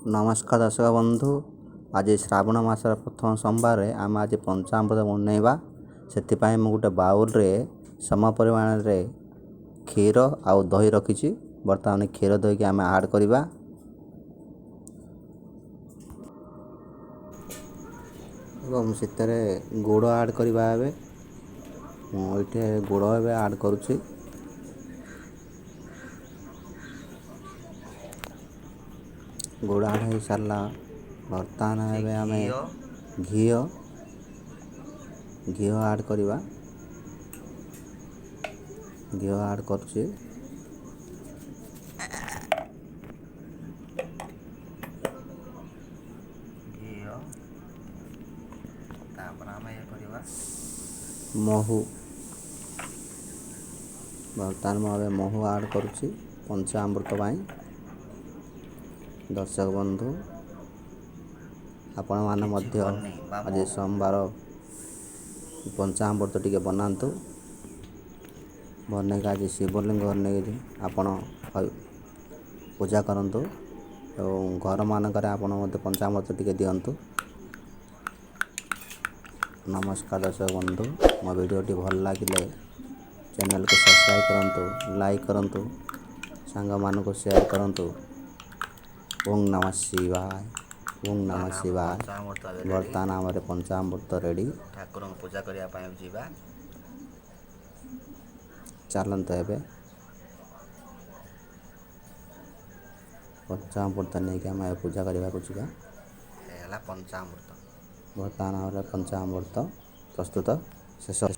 नमस्कार दर्शक बंधु। आज श्रावण मासर प्रथम सोमवार आम आज पंचामृत बनइबा से गोटे बाउल रे सम परिमाण रे क्षीर आउ दही रखी। बर्तमान क्षीर दही की आम ऐड करवा। गुड़ ऐड करवा। मुझे गुड़ ऐड करुच्ची। गुड़ ऐड हो सारा बर्तमान आम घी ऐड करवा। घी ऐड करुच्ची। महू बर्तमान मुझे महू ऐड करुच्ची पंचामृत पाई। दर्शक बंधु आपण मैंने आज सोमवार पंचामृत टी बनातु। बनई आज शिवलिंग नहीं आपण पूजा करंतु एवं घर मानक पंचामृत टी दिंतु। नमस्कार दर्शक बंधु, मो वीडियोटी भल लगे चैनल को सब्सक्राइब करंतु, लाइक करंतु, सांग मान को शेयर करंतु। ओम नमः शिवाय। ओम नमः शिवाय। बर्तमान आम पंचामृत रेडी ठाकुर पूजा करने चलते एवं पंचामृत नहीं आम पूजा करने पंचामृत बर्तमान पंचामृत प्रस्तुत शेष।